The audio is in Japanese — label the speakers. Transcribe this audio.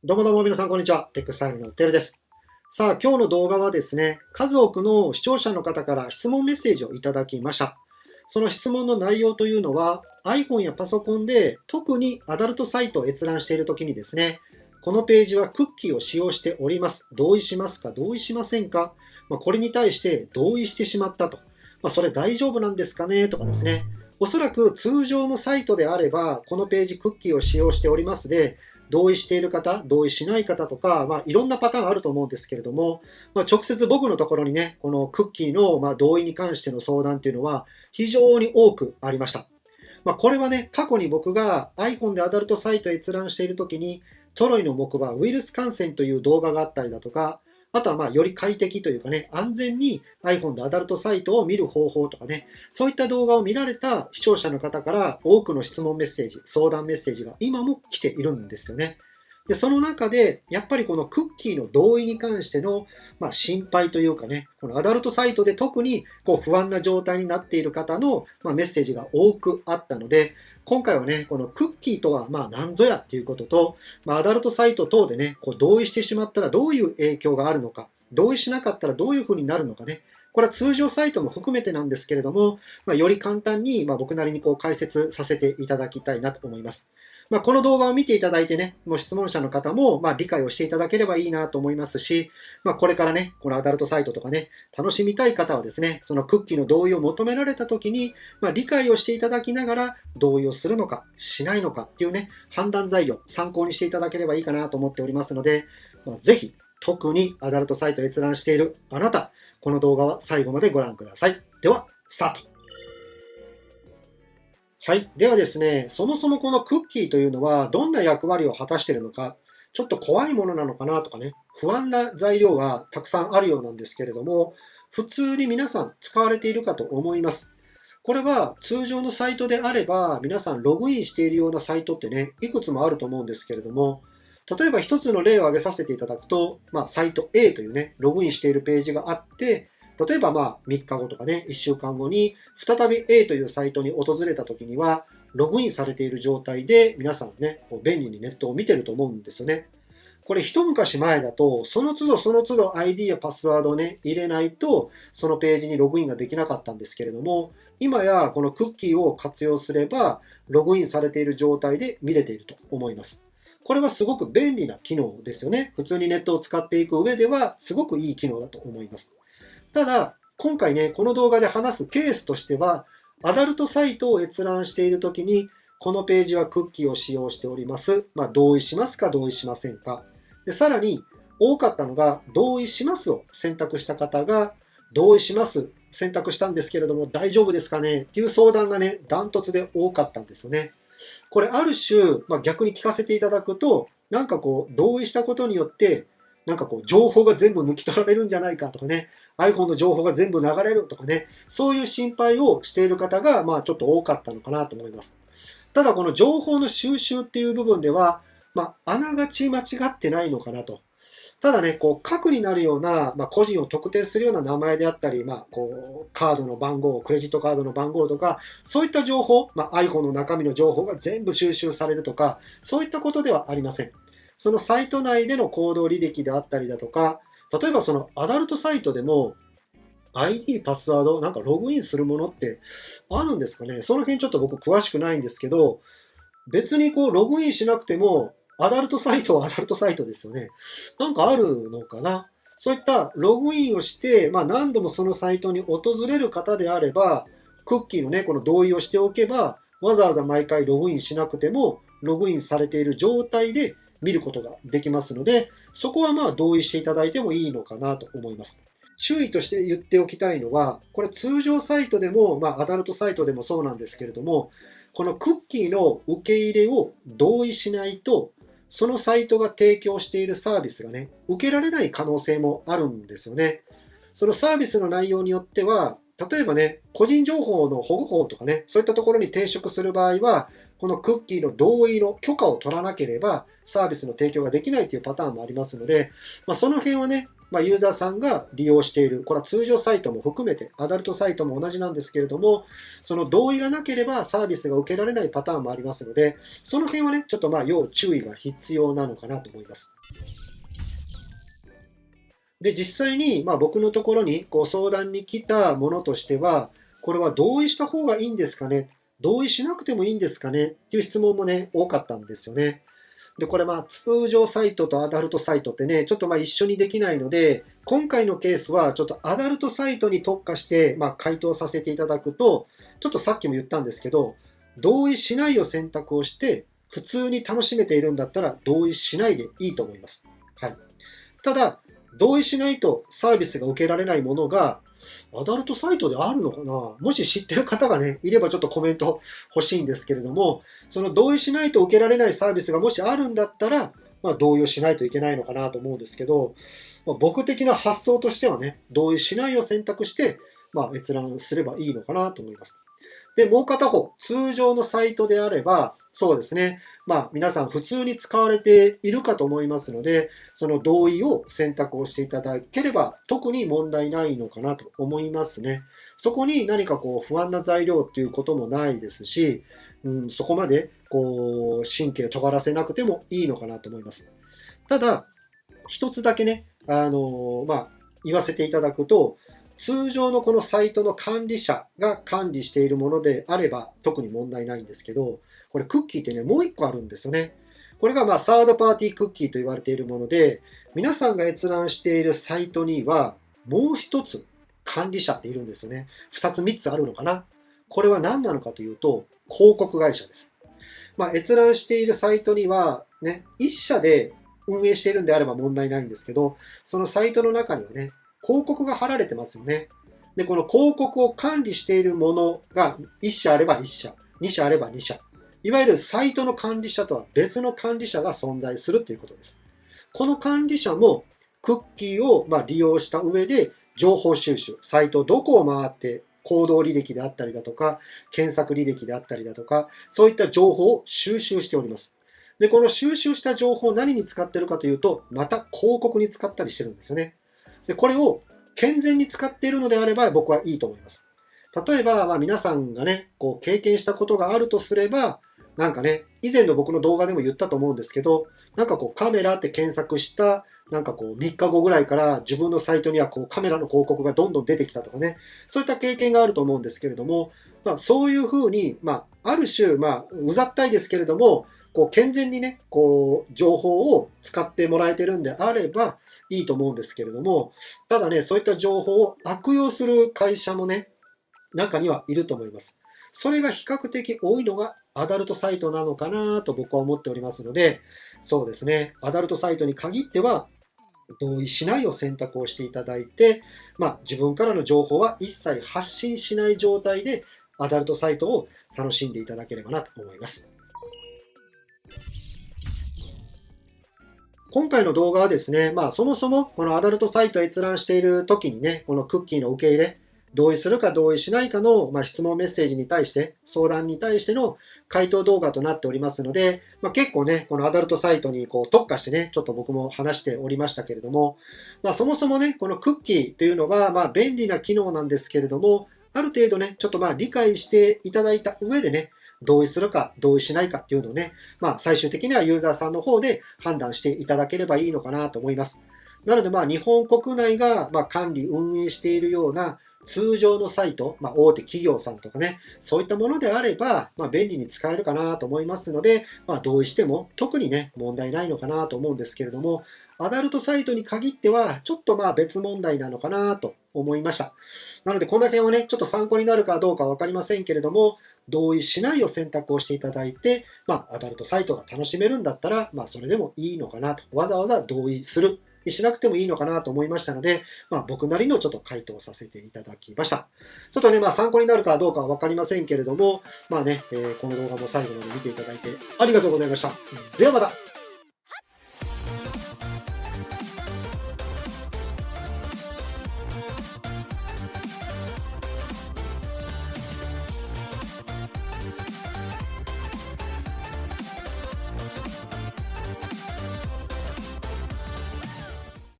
Speaker 1: どうもどうも皆さんこんにちは。テックスタイルのてるです。さあ今日の動画はですね、数多くの視聴者の方から質問メッセージをいただきました。その質問の内容というのは iPhone やパソコンで特にアダルトサイトを閲覧しているときにですね、このページはクッキーを使用しております。同意しますか同意しませんか、これに対して同意してしまったと。それ大丈夫なんですかねとかですね。おそらく通常のサイトであれば、このページクッキーを使用しておりますで、同意している方、同意しない方とか、いろんなパターンあると思うんですけれども、直接僕のところにね、このクッキーの同意に関しての相談というのは非常に多くありました。これはね、過去に僕が iPhone でアダルトサイト閲覧しているときに、トロイの木馬ウイルス感染という動画があったりだとか、あとはより快適というかね、安全に iPhone でアダルトサイトを見る方法とかね、そういった動画を見られた視聴者の方から多くの質問メッセージ、相談メッセージが今も来ているんですよね。で、その中で、やっぱりこのクッキーの同意に関しての、心配というかね、このアダルトサイトで特に不安な状態になっている方の、メッセージが多くあったので、今回はね、このクッキーとは何ぞやっていうことと、アダルトサイト等でね、同意してしまったらどういう影響があるのか、同意しなかったらどういうふうになるのかね、これは通常サイトも含めてなんですけれども、より簡単に僕なりに解説させていただきたいなと思います。この動画を見ていただいてね、もう質問者の方も理解をしていただければいいなと思いますし、これからね、このアダルトサイトとかね、楽しみたい方はですね、そのクッキーの同意を求められた時に、理解をしていただきながら同意をするのかしないのかっていうね、判断材料、参考にしていただければいいかなと思っておりますので、ぜひ、特にアダルトサイトを閲覧しているあなた、この動画は最後までご覧ください。では、スタート。はい。ではですね、そもそもこのクッキーというのはどんな役割を果たしているのか、ちょっと怖いものなのかなとかね、不安な材料がたくさんあるようなんですけれども、普通に皆さん使われているかと思います。これは通常のサイトであれば、皆さんログインしているようなサイトってね、いくつもあると思うんですけれども、例えば一つの例を挙げさせていただくと、サイト A というね、ログインしているページがあって、例えば3日後とかね、1週間後に再び A というサイトに訪れた時には、ログインされている状態で皆さんね、便利にネットを見てると思うんですよね。これ一昔前だと、その都度その都度 ID やパスワードをね、入れないと、そのページにログインができなかったんですけれども、今やこのクッキーを活用すれば、ログインされている状態で見れていると思います。これはすごく便利な機能ですよね。普通にネットを使っていく上では、すごくいい機能だと思います。ただ、今回ね、この動画で話すケースとしては、アダルトサイトを閲覧しているときに、このページはクッキーを使用しております。同意しますか、同意しませんか。で、さらに、多かったのが、同意しますを選択した方が、同意します選択したんですけれども、大丈夫ですかねっていう相談がね、ダントツで多かったんですよね。これ、ある種、逆に聞かせていただくと、同意したことによって、情報が全部抜き取られるんじゃないかとかね、iPhone の情報が全部流れるとかね、そういう心配をしている方が、ちょっと多かったのかなと思います。ただ、この情報の収集っていう部分では、あながち間違ってないのかなと。ただね、核になるような、個人を特定するような名前であったり、カードの番号、クレジットカードの番号とか、そういった情報、iPhone の中身の情報が全部収集されるとか、そういったことではありません。そのサイト内での行動履歴であったりだとか、例えばそのアダルトサイトでも ID、パスワード、ログインするものってあるんですかね。その辺ちょっと僕詳しくないんですけど、別にログインしなくても、アダルトサイトはアダルトサイトですよね。あるのかな。そういったログインをして、何度もそのサイトに訪れる方であれば、クッキーのね、この同意をしておけば、わざわざ毎回ログインしなくても、ログインされている状態で見ることができますので、そこは同意していただいてもいいのかなと思います。注意として言っておきたいのは、これ通常サイトでも、アダルトサイトでもそうなんですけれども、このクッキーの受け入れを同意しないと、そのサイトが提供しているサービスがね、受けられない可能性もあるんですよね。そのサービスの内容によっては、例えばね、個人情報の保護法とかね、そういったところに抵触する場合は、このクッキーの同意の許可を取らなければ、サービスの提供ができないというパターンもありますので、その辺はね、ユーザーさんが利用している、これは通常サイトも含めて、アダルトサイトも同じなんですけれども、その同意がなければサービスが受けられないパターンもありますので、その辺はね、ちょっと要注意が必要なのかなと思います。で、実際に僕のところにご相談に来たものとしては、これは同意した方がいいんですかね、同意しなくてもいいんですかねっていう質問もね、多かったんですよね。で、これ通常サイトとアダルトサイトってね、ちょっと一緒にできないので、今回のケースはちょっとアダルトサイトに特化して回答させていただくと、ちょっとさっきも言ったんですけど、同意しないを選択をして、普通に楽しめているんだったら同意しないでいいと思います。はい。ただ、同意しないとサービスが受けられないものが、アダルトサイトであるのかな、もし知ってる方がね、いればちょっとコメント欲しいんですけれども、その同意しないと受けられないサービスがもしあるんだったら、同意をしないといけないのかなと思うんですけど、僕的な発想としてはね、同意しないを選択して、閲覧すればいいのかなと思います。で、もう片方、通常のサイトであれば、そうですね。皆さん普通に使われているかと思いますので、その同意を選択をしていただければ、特に問題ないのかなと思いますね。そこに何か不安な材料っていうこともないですし、そこまで神経尖らせなくてもいいのかなと思います。ただ、一つだけね、言わせていただくと、通常のこのサイトの管理者が管理しているものであれば特に問題ないんですけど、これクッキーってね、もう一個あるんですよね。これがサードパーティークッキーと言われているもので、皆さんが閲覧しているサイトにはもう一つ管理者っているんですよね。二つ三つあるのかな。これは何なのかというと、広告会社です。閲覧しているサイトにはね、一社で運営しているんであれば問題ないんですけど、そのサイトの中にはね、広告が貼られてますよね。で、この広告を管理しているものが1社あれば1社、2社あれば2社。いわゆるサイトの管理者とは別の管理者が存在するということです。この管理者もクッキーを利用した上で情報収集、サイトどこを回って行動履歴であったりだとか、検索履歴であったりだとか、そういった情報を収集しております。で、この収集した情報を何に使っているかというと、また広告に使ったりしてるんですよね。で、これを健全に使っているのであれば僕はいいと思います。例えば、皆さんがね、経験したことがあるとすれば、なんかね、以前の僕の動画でも言ったと思うんですけど、なんかカメラって検索した、なんか3日後ぐらいから自分のサイトにはカメラの広告がどんどん出てきたとかね、そういった経験があると思うんですけれども、そういうふうに、ある種、うざったいですけれども、健全にね、情報を使ってもらえてるんであればいいと思うんですけれども、ただね、そういった情報を悪用する会社もね、中にはいると思います。それが比較的多いのがアダルトサイトなのかなと僕は思っておりますので、そうですね、アダルトサイトに限っては、同意しないを選択をしていただいて、自分からの情報は一切発信しない状態で、アダルトサイトを楽しんでいただければなと思います。今回の動画はですね、そもそもこのアダルトサイト閲覧している時にね、このクッキーの受け入れ、同意するか同意しないかの、質問メッセージに対して、相談に対しての回答動画となっておりますので、結構ね、このアダルトサイトに特化してね、ちょっと僕も話しておりましたけれども、そもそもね、このクッキーというのは、便利な機能なんですけれども、ある程度ね、ちょっと理解していただいた上でね、同意するか同意しないかっていうのをね、最終的にはユーザーさんの方で判断していただければいいのかなと思います。なので日本国内が管理運営しているような通常のサイト、大手企業さんとかね、そういったものであれば、便利に使えるかなと思いますので、同意しても特にね、問題ないのかなと思うんですけれども、アダルトサイトに限っては、ちょっと別問題なのかなと思いました。なので、この辺はね、ちょっと参考になるかどうかわかりませんけれども、同意しないを選択をしていただいて、アダルトサイトが楽しめるんだったら、それでもいいのかなと。わざわざ同意する。しなくてもいいのかなと思いましたので、僕なりのちょっと回答させていただきました。ちょっとね、参考になるかどうかはわかりませんけれども、この動画も最後まで見ていただいてありがとうございました。ではまた。